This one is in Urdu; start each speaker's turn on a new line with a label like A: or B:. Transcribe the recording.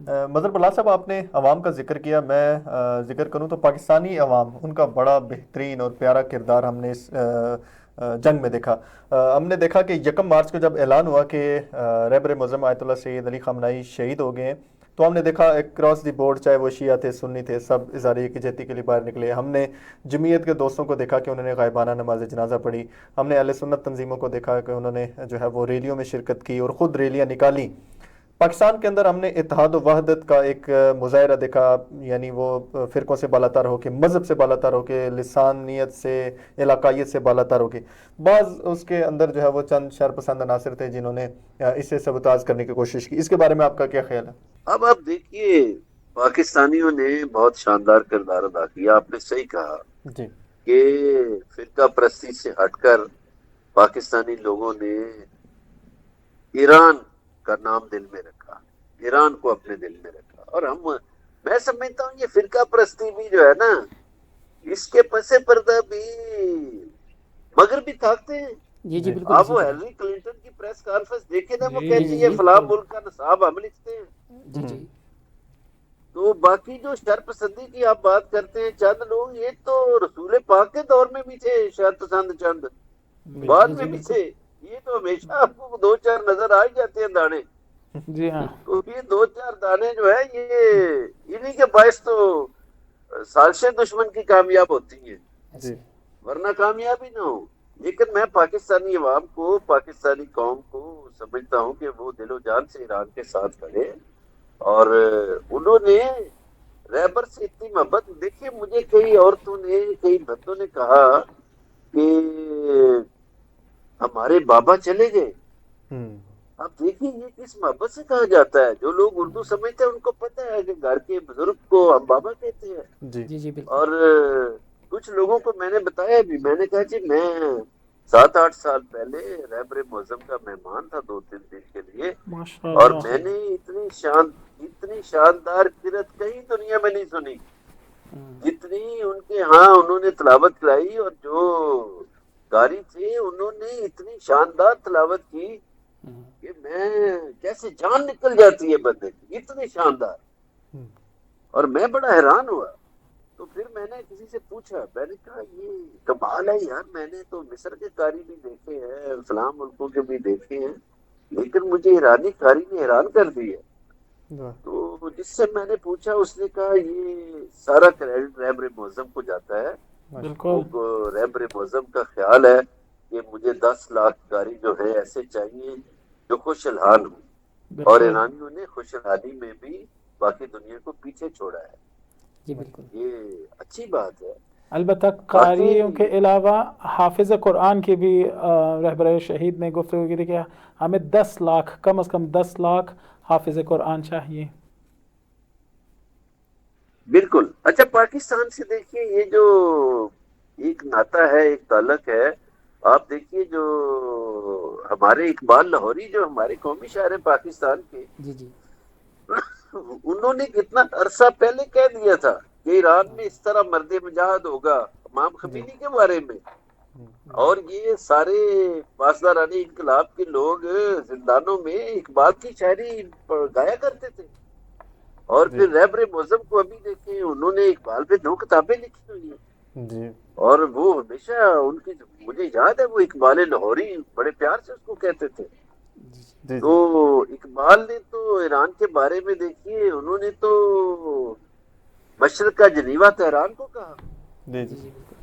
A: مظہر بلال صاحب، آپ نے عوام کا ذکر کیا، میں ذکر کروں تو پاکستانی عوام، ان کا بڑا بہترین اور پیارا کردار ہم نے اس جنگ میں دیکھا۔ ہم نے دیکھا کہ یکم مارچ کو جب اعلان ہوا کہ رہبر معظم آیت اللہ سید علی خامنہئی شہید ہو گئے ہیں، تو ہم نے دیکھا اکراس دی بورڈ، چاہے وہ شیعہ تھے سنی تھے، سب اظہار یکجہتی کے لیے باہر نکلے۔ ہم نے جمعیت کے دوستوں کو دیکھا کہ انہوں نے غائبانہ نماز جنازہ پڑھی۔ ہم نے اہل سنت تنظیموں کو دیکھا کہ انہوں نے جو ہے وہ ریلیوں میں شرکت کی اور خود ریلیاں نکالی۔ پاکستان کے اندر ہم نے اتحاد و وحدت کا ایک مظاہرہ دیکھا، یعنی وہ فرقوں سے بالاتر ہو کے، مذہب سے بالاتر ہو کے، لسانیت سے، علاقائیت سے بالاتر ہو کے۔ بعض اس کے اندر جو ہے وہ چند شرپسند عناصر تھے جنہوں نے اسے سبوتاژ کرنے کی کوشش کی۔ اس کے بارے میں آپ کا کیا خیال ہے؟
B: اب آپ دیکھیے، پاکستانیوں نے بہت شاندار کردار ادا کیا۔ آپ نے صحیح کہا
A: جی
B: کہ فرقہ پرستی سے ہٹ کر پاکستانی لوگوں نے ایران کا نام دل میں رکھا، ایران کو اپنے دل میں رکھا۔ اور میں سمجھتا ہوں یہ فرقہ پرستی بھی جو ہے نا، اس کے پس پردہ بھی مگر بھی طاقتیں ہیں۔
C: جی جی بالکل
B: آپ
C: اسی
B: وہ
C: طرح۔
B: ہیلری کلنٹن کی پریس کانفرنس دیکھیں نا، وہ
C: جی جی
B: کہتی ہے
C: جی
B: فلاں ملک کا نصاب ہم لکھتے ہیں۔
C: جی جی
B: تو باقی جو شر پسندی کی آپ بات کرتے ہیں چند لوگ، یہ تو رسول پاک کے دور میں بھی تھے شر پسند چند، بعد
C: جی
B: میں
C: جی
B: بھی
C: بالکل۔
B: تھے۔ یہ تو ہمیشہ آپ کو دو چار نظر آ ہی جاتے ہیں دانے۔
C: جی ہاں
B: تو یہ دو چار دانے جو ہے، یہ انہی کے باعث تو سازشیں دشمن کی کامیاب ہوتی ہیں،
A: جی
B: ورنہ کامیابی نہ ہو۔ لیکن میں پاکستانی عوام کو، پاکستانی قوم کو سمجھتا ہوں کہ وہ دل و جان سے ایران کے ساتھ کھڑے، اور انہوں نے رہبر سے اتنی محبت۔ دیکھیے، مجھے کئی عورتوں نے، کئی بندوں نے کہا کہ ہمارے بابا چلے گئے۔
A: ہوں
B: اب دیکھیے یہ کس محبت سے کہا جاتا ہے۔ جو لوگ اردو سمجھتے ہیں ان کو پتہ ہے کہ گھر کے بزرگ کو ہم بابا کہتے ہیں۔
A: جی
C: جی جی بالکل۔
B: اور کچھ لوگوں کو میں نے بتایا بھی، میں نے کہا جی میں 7-8 سال پہلے رہبر معظم کا مہمان تھا 2-3 دن کے لیے،
C: ماشاء
B: اور
C: اللہ۔
B: میں نے اتنی شاندار قرت کہیں دنیا میں نہیں سنی جتنی ان کے ہاں انہوں نے تلاوت کرائی۔ اور جو قاری تھے انہوں نے اتنی شاندار تلاوت کی کہ میں جیسے جان نکل جاتی ہے بندے کی، اتنی شاندار۔ اور میں بڑا حیران ہوا۔ تو پھر میں نے کسی سے پوچھا، میں نے کہا یہ کمال ہے یار، میں نے تو مصر کے قاری بھی دیکھے ہیں، فلاں ملکوں کے بھی دیکھے ہیں، لیکن مجھے ایرانی قاری نے حیران کر دی ہے۔
A: واہ،
B: تو جس سے میں نے پوچھا، اس نے کہا یہ سارا کریڈٹ رہبر معظم کو جاتا ہے۔
A: ماشاء
C: بالکل
B: وہ رہبر معظم کا خیال ہے کہ مجھے 10 لاکھ قاری جو ہے ایسے چاہیے جو خوش الحال ہوں، اور
C: بالکل۔
B: ایرانیوں نے خوش الحالی میں بھی باقی دنیا کو پیچھے چھوڑا ہے۔
C: جی بالکل۔
B: یہ اچھی بات ہے۔
C: البتہ
B: باقی
C: قاریوں کے علاوہ حافظ قرآن کی بھی رہبر شہید نے گفتگو کی تھی کہ ہمیں 10 لاکھ، کم از کم 10 لاکھ حافظ قرآن چاہیے۔
B: بالکل۔ اچھا، پاکستان سے دیکھیے یہ جو ایک ناتا ہے، ایک تعلق ہے۔ آپ دیکھیے جو ہمارے اقبال لاہوری، جو ہمارے قومی شاعر ہیں پاکستان کے،
C: جی جی
B: انہوں نے کتنا عرصہ پہلے کہہ دیا تھا کہ ایران میں اس طرح مرد مجاہد ہوگا، امام
A: جی
B: خمینی کے بارے میں۔ اور یہ سارے پاسداران انقلاب کے لوگ زندانوں میں اقبال کی شاعری گایا کرتے تھے۔ اور
A: جی
B: پھر رہبر معظم کو ابھی دیکھیں، انہوں نے اقبال پہ 2 کتابیں لکھی ہوئی ہیں،
A: جی
B: اور وہ ہمیشہ ان کی، مجھے یاد ہے وہ اقبال لاہوری بڑے پیار سے اس کو کہتے تھے۔
A: جی
B: تو
A: جی
B: اقبال نے تو ایران کے بارے میں دیکھیے، انہوں نے تو مشرق کا جنیوا تہران کو کہا۔
A: جی
C: جی
A: جی
C: جی بالکل۔